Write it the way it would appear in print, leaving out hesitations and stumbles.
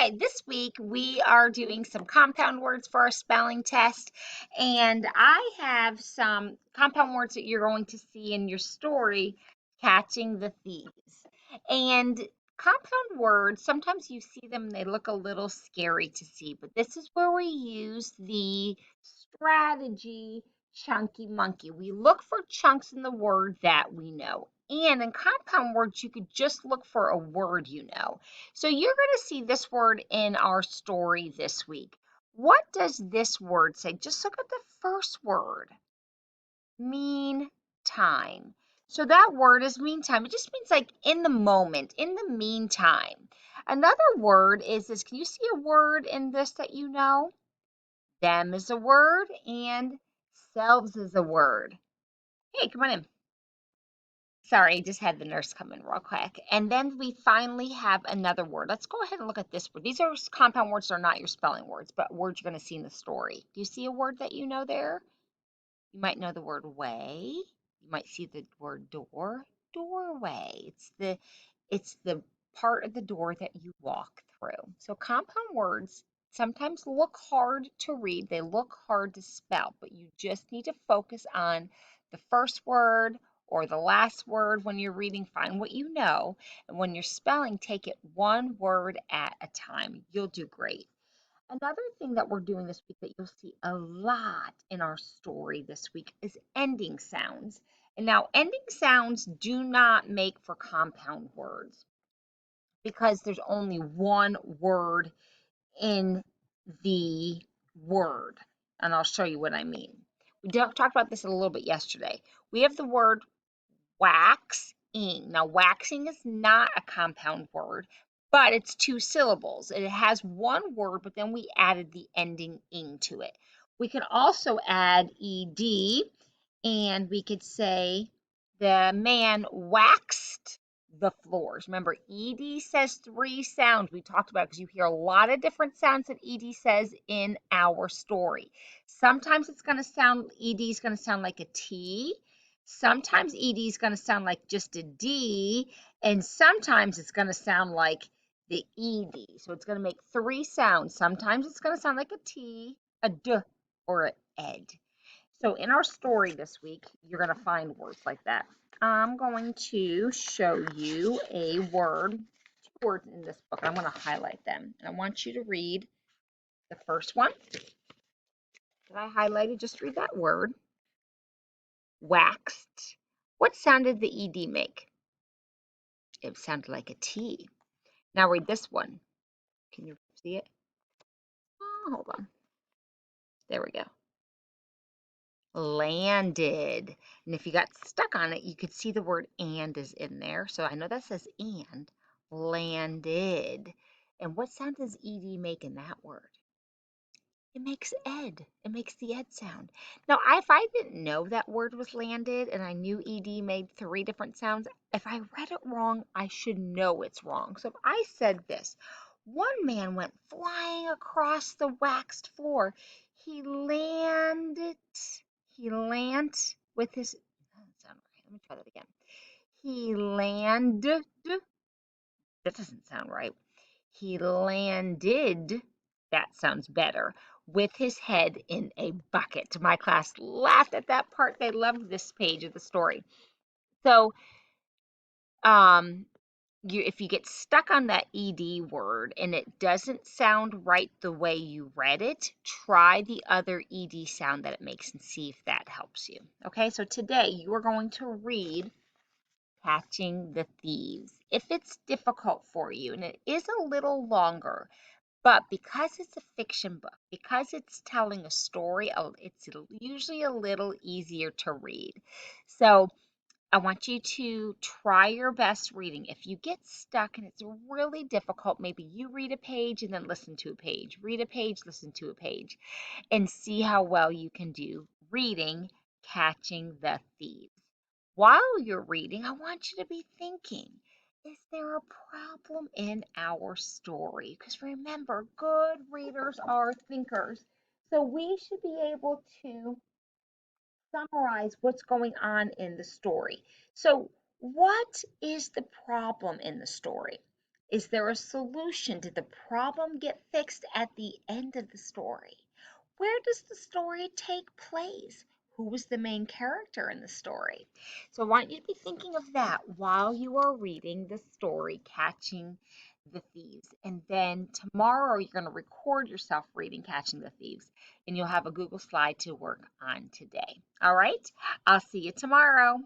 Okay, this week we are doing some compound words for our spelling test, and I have some compound words that you're going to see in your story, Catching the Thieves. And compound words, sometimes you see them, they look a little scary to see, but this is where we use the strategy chunky monkey. We look for chunks in the word that we know. And in compound words, you could just look for a word you know. So you're going to see this word in our story this week. What does this word say? Just look at the first word. Meantime. So that word is meantime. It just means like in the moment, in the meantime. Another word is this. Can you see a word in this that you know? Them is a word and selves is a word. Hey, come on in. Sorry, just had the nurse come in real quick. And then we finally have another word. Let's go ahead and look at this word. These are compound words, they're not your spelling words, but words you're going to see in the story. Do you see a word that you know there? You might know the word way. You might see the word door. Doorway. It's the part of the door that you walk through. So compound words sometimes look hard to read. They look hard to spell, but you just need to focus on the first word or the last word when you're reading. Find what you know. And when you're spelling, take it one word at a time. You'll do great. Another thing that we're doing this week that you'll see a lot in our story this week is ending sounds. And now, ending sounds do not make for compound words because there's only one word in the word. And I'll show you what I mean. We talked about this a little bit yesterday. We have the word waxing. Now, waxing is not a compound word, but it's two syllables. It has one word, but then we added the ending ing to it. We can also add ed, and we could say the man waxed the floors. Remember, ed says three sounds. We talked about because you hear a lot of different sounds that ed says in our story. Sometimes ed is going to sound like a t. Sometimes ed is going to sound like just a d, and sometimes it's going to sound like the ed. So it's going to make three sounds. Sometimes it's going to sound like a t, a d, or an ed. So in our story this week, you're going to find words like that. I'm going to show you a word, two words in this book, and I'm going to highlight them. And I want you to read the first one that I highlighted. Just read that word. Waxed. What sound did the ed make? It sounded like a T. Now read this one. Can you see it? Oh, hold on. There we go. Landed. And if you got stuck on it, you could see the word and is in there. So I know that says and. Landed. And what sound does ed make in that word? It makes ed. It makes the ed sound. Now, if I didn't know that word was landed and I knew ed made three different sounds, if I read it wrong, I should know it's wrong. So if I said this, one man went flying across the waxed floor. He landed with his, that doesn't sound right. Let me try that again. He landed, that doesn't sound right. He landed, that sounds better, with his head in a bucket. My class laughed at that part. They loved this page of the story. So, um, if you get stuck on that ed word and it doesn't sound right the way you read it, try the other ed sound that it makes and see if that helps you. Okay, so today you are going to read Catching the Thieves. If it's difficult for you, and it is a little longer, but because it's a fiction book, because it's telling a story, it's usually a little easier to read. So I want you to try your best reading. If you get stuck and it's really difficult, maybe you read a page and then listen to a page, read a page, listen to a page, and see how well you can do reading Catching the Thieves. While you're reading, I want you to be thinking, is there a problem in our story? Because remember, good readers are thinkers. So we should be able to summarize what's going on in the story. So what is the problem in the story? Is there a solution? Did the problem get fixed at the end of the story? Where does the story take place? Who was the main character in the story? So I want you to be thinking of that while you are reading the story, Catching the Thieves. And then tomorrow you're going to record yourself reading Catching the Thieves, and you'll have a Google slide to work on today. All right? I'll see you tomorrow.